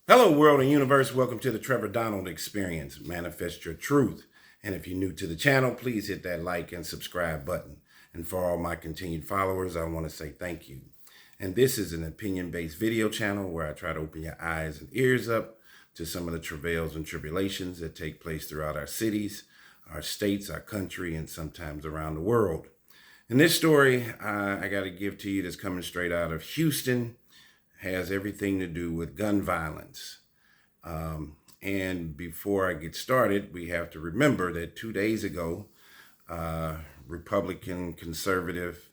Hello, world and universe. Welcome to the Trevor Donald Experience. Manifest your truth. And if you're new to the channel, please hit that like and subscribe button. And for all my continued followers, I want to say thank you. And this is an opinion-based video channel where I try to open your eyes and ears up to some of the travails and tribulations that take place throughout our cities, our states, our country, and sometimes around the world. And this story I got to give to you that's coming straight out of Houston has everything to do with gun violence. And before I get started, we have to remember that 2 days ago, Republican conservative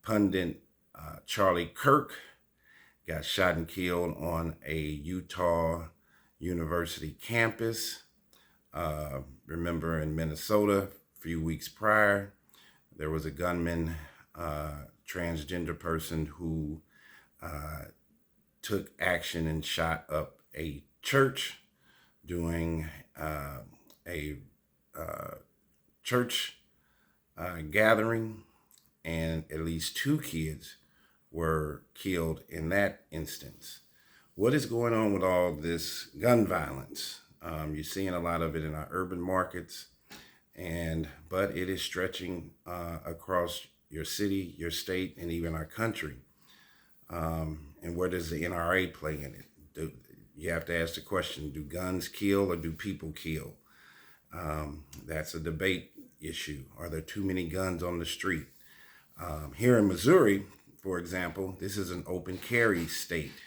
pundit Charlie Kirk got shot and killed on a Utah University campus. Remember in Minnesota, a few weeks prior, there was a gunman, transgender person who took action and shot up a church doing a church gathering, and at least 2 kids were killed in that instance. What is going on with all this gun violence? You're seeing a lot of it in our urban markets, but it is stretching across your city, your state, and even our country. And where does the NRA play in it? You have to ask the question, do guns kill or do people kill? That's a debate issue. Are there too many guns on the street? Here in Missouri, for example, this is an open carry state.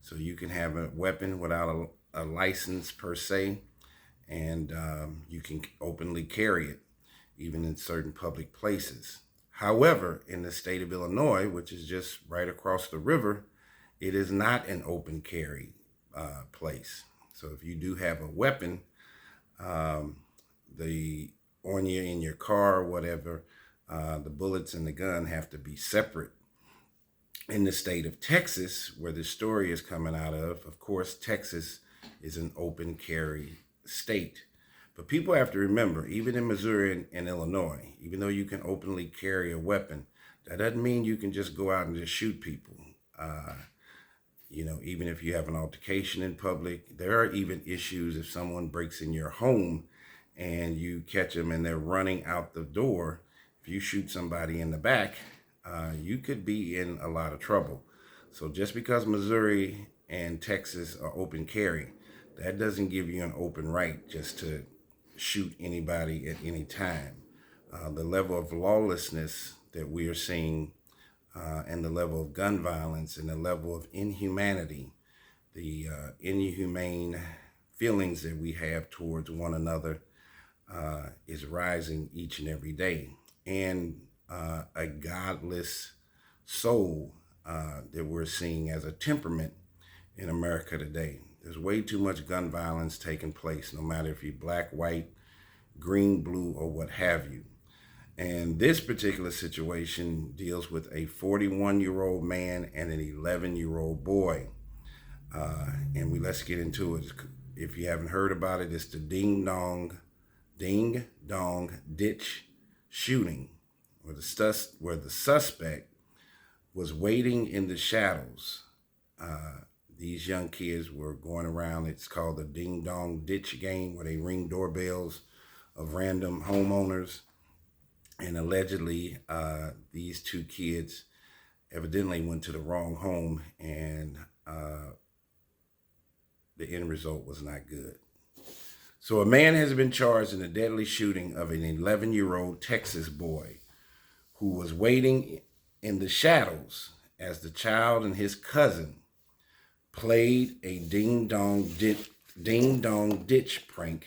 So you can have a weapon without a license per se, and you can openly carry it, even in certain public places. However, in the state of Illinois, which is just right across the river, it is not an open carry place. So if you do have a weapon, on you in your car or whatever, the bullets and the gun have to be separate. In the state of Texas, where this story is coming out of course, Texas is an open carry state. But people have to remember, even in Missouri and Illinois, even though you can openly carry a weapon, that doesn't mean you can just go out and just shoot people. Even if you have an altercation in public, there are even issues if someone breaks in your home and you catch them and they're running out the door. If you shoot somebody in the back, you could be in a lot of trouble. So just because Missouri and Texas are open carry, that doesn't give you an open right just to shoot anybody at any time. The level of lawlessness that we are seeing, and the level of gun violence and the level of inhumanity, the inhumane feelings that we have towards one another is rising each and every day. And a godless soul that we're seeing as a temperament in America today. There's way too much gun violence taking place, no matter if you're black, white, green, blue, or what have you. And this particular situation deals with a 41-year-old man and an 11-year-old boy. Let's get into it. If you haven't heard about it, it's the Ding Dong Ditch shooting, where the suspect was waiting in the shadows. These young kids were going around. It's called the Ding Dong Ditch game, where they ring doorbells of random homeowners. And allegedly, these 2 kids evidently went to the wrong home, and the end result was not good. So a man has been charged in the deadly shooting of an 11-year-old Texas boy who was waiting in the shadows as the child and his cousin played a ding-dong ditch prank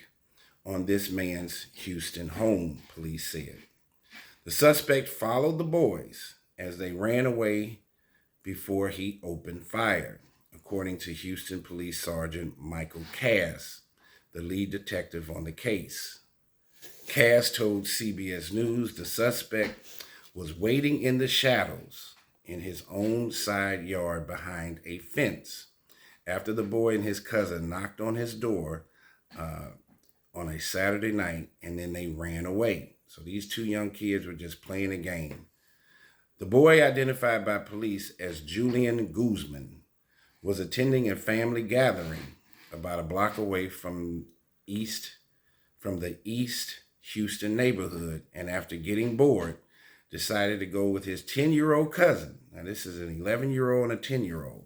on this man's Houston home, police said. The suspect followed the boys as they ran away before he opened fire, according to Houston Police Sergeant Michael Cass, the lead detective on the case. Cass told CBS News the suspect was waiting in the shadows in his own side yard behind a fence after the boy and his cousin knocked on his door on a Saturday night, and then they ran away. So these 2 young kids were just playing a game. The boy, identified by police as Julian Guzman, was attending a family gathering about a block away from the East Houston neighborhood, and after getting bored, decided to go with his 10-year-old cousin. Now, this is an 11-year-old and a 10-year-old,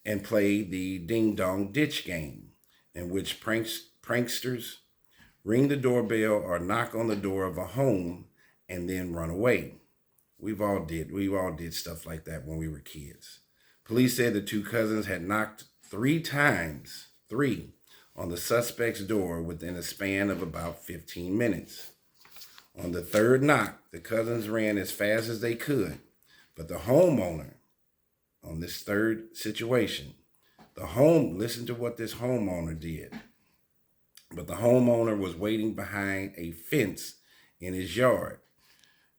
and play the Ding Dong Ditch game, in which pranksters ring the doorbell or knock on the door of a home and then run away. We all did stuff like that when we were kids. Police said the two cousins had knocked three, on the suspect's door within a span of about 15 minutes. On the third knock, the cousins ran as fast as they could, but the homeowner, on this third situation, listen to what this homeowner did. But the homeowner was waiting behind a fence in his yard.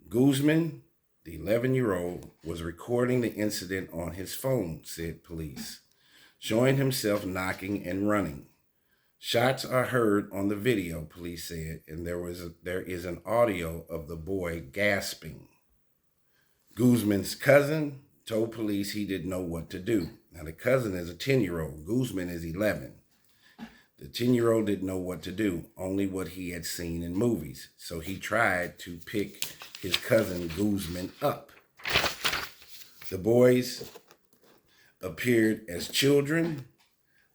Guzman, the 11-year-old, was recording the incident on his phone, said police, showing himself knocking and running. Shots are heard on the video, police said, and there is an audio of the boy gasping. Guzman's cousin told police he didn't know what to do. Now, the cousin is a 10-year-old. Guzman is 11. The 10-year-old didn't know what to do, only what he had seen in movies. So he tried to pick his cousin Guzman up. The boys appeared as children,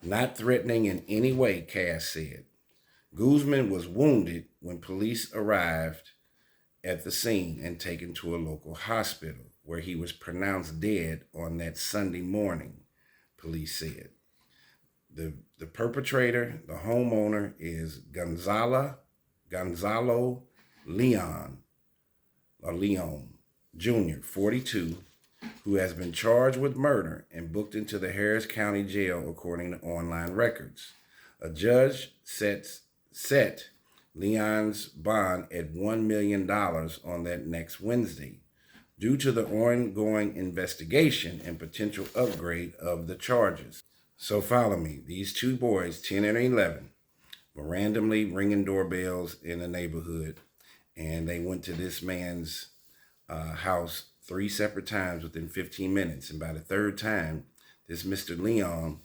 not threatening in any way, Cass said. Guzman was wounded when police arrived at the scene and taken to a local hospital, where he was pronounced dead on that Sunday morning, police said. The perpetrator, the homeowner, is Gonzalo Leon Jr., 42, who has been charged with murder and booked into the Harris County Jail, according to online records. A judge set Leon's bond at $1 million on that next Wednesday, due to the ongoing investigation and potential upgrade of the charges. So follow me. These two boys, 10 and 11, were randomly ringing doorbells in the neighborhood, and they went to this man's house 3 separate times within 15 minutes. And by the third time, this Mr. Leon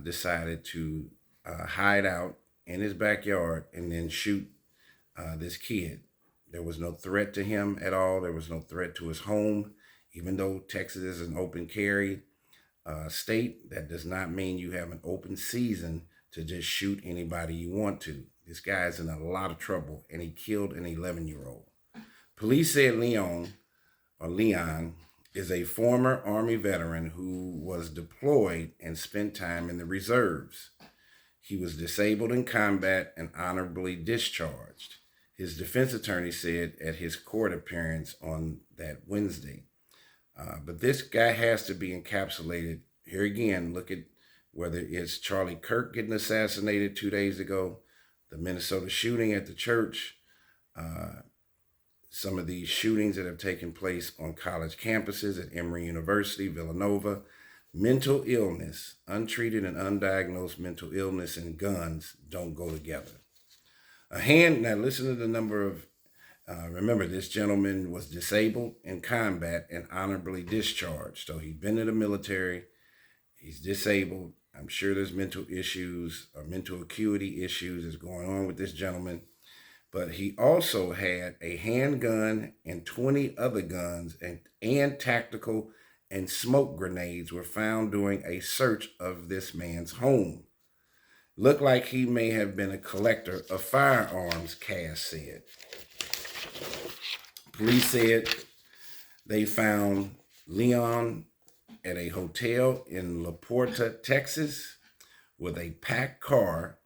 decided to hide out in his backyard and then shoot this kid. There was no threat to him at all. There was no threat to his home. Even though Texas is an open carry state, that does not mean you have an open season to just shoot anybody you want to. This guy is in a lot of trouble, and he killed an 11-year-old. Police said Leon is a former Army veteran who was deployed and spent time in the reserves. He was disabled in combat and honorably discharged, his defense attorney said at his court appearance on that Wednesday. But this guy has to be encapsulated. Here again, look at whether it's Charlie Kirk getting assassinated 2 days ago, the Minnesota shooting at the church, some of these shootings that have taken place on college campuses at Emory University, Villanova. Mental illness, untreated and undiagnosed mental illness, and guns don't go together. Now listen to the number of, remember, this gentleman was disabled in combat and honorably discharged. So he'd been in the military, he's disabled. I'm sure there's mental issues or mental acuity issues that's going on with this gentleman. But he also had a handgun and 20 other guns and tactical and smoke grenades were found during a search of this man's home. Looked like he may have been a collector of firearms, Cass said. Police said they found Leon at a hotel in La Porta, Texas, with a packed car.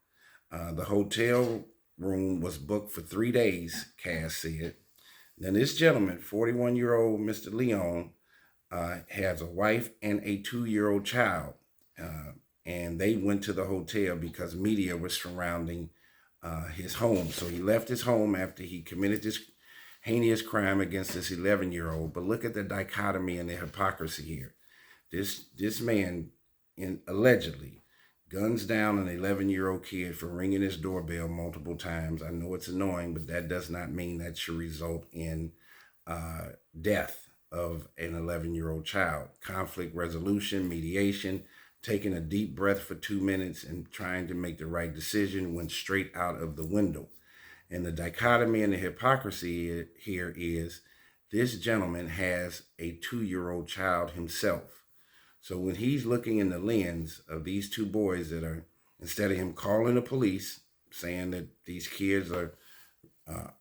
The hotel room was booked for 3 days, Cass said. Then this gentleman, 41-year-old Mr. Leon, has a wife and a 2-year-old child. And they went to the hotel because media was surrounding his home. So he left his home after he committed this heinous crime against this 11-year-old. But look at the dichotomy and the hypocrisy here. This man allegedly guns down an 11-year-old kid for ringing his doorbell multiple times. I know it's annoying, but that does not mean that should result in death of an 11-year-old child. Conflict resolution, mediation, taking a deep breath for 2 minutes and trying to make the right decision, went straight out of the window. And the dichotomy and the hypocrisy here is this gentleman has a 2-year-old child himself. So when he's looking in the lens of these two boys that are, instead of him calling the police, saying that these kids are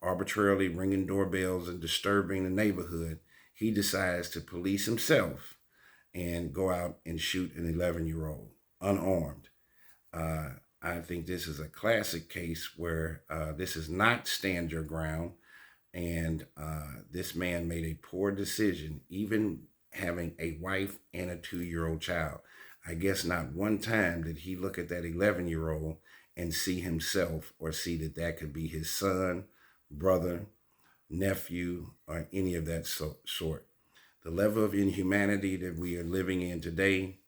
arbitrarily ringing doorbells and disturbing the neighborhood, he decides to police himself and go out and shoot an 11-year-old unarmed. I think this is a classic case where this is not stand your ground, and this man made a poor decision, even having a wife and a 2-year-old child. I guess not one time did he look at that 11-year-old and see himself or see that that could be his son, brother, nephew, or any of that sort. The level of inhumanity that we are living in today,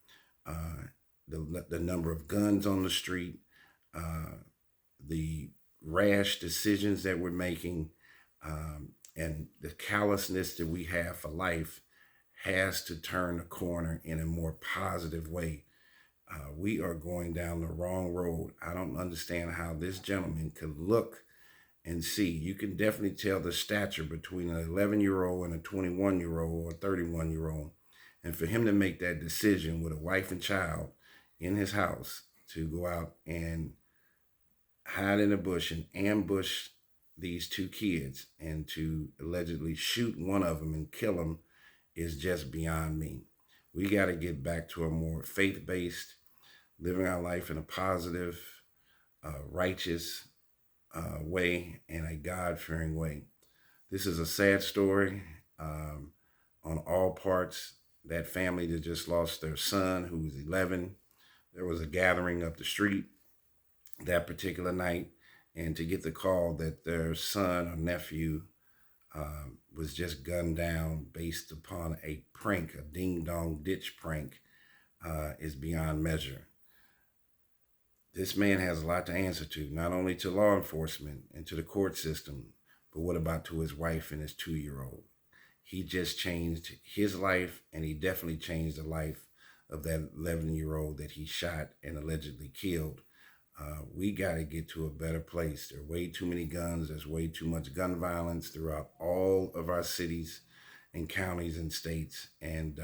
the number of guns on the street, the rash decisions that we're making, and the callousness that we have for life has to turn the corner in a more positive way. We are going down the wrong road. I don't understand how this gentleman could look and see. You can definitely tell the stature between an 11-year-old and a 21-year-old or 31-year-old. And for him to make that decision with a wife and child in his house to go out and hide in a bush and ambush these two kids and to allegedly shoot one of them and kill them is just beyond me. We got to get back to a more faith-based, living our life in a positive, righteous way and a God-fearing way. This is a sad story on all parts. That family that just lost their son, who was 11, there was a gathering up the street that particular night, and to get the call that their son or nephew was just gunned down based upon a prank, a ding-dong ditch prank, is beyond measure. This man has a lot to answer to, not only to law enforcement and to the court system, but what about to his wife and his 2-year-old? He just changed his life, and he definitely changed the life of that 11-year-old that he shot and allegedly killed. We got to get to a better place. There are way too many guns. There's way too much gun violence throughout all of our cities and counties and states. And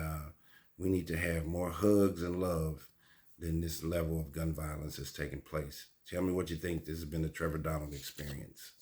we need to have more hugs and love than this level of gun violence that's taking place. Tell me what you think. This has been the Trevor Donald Experience.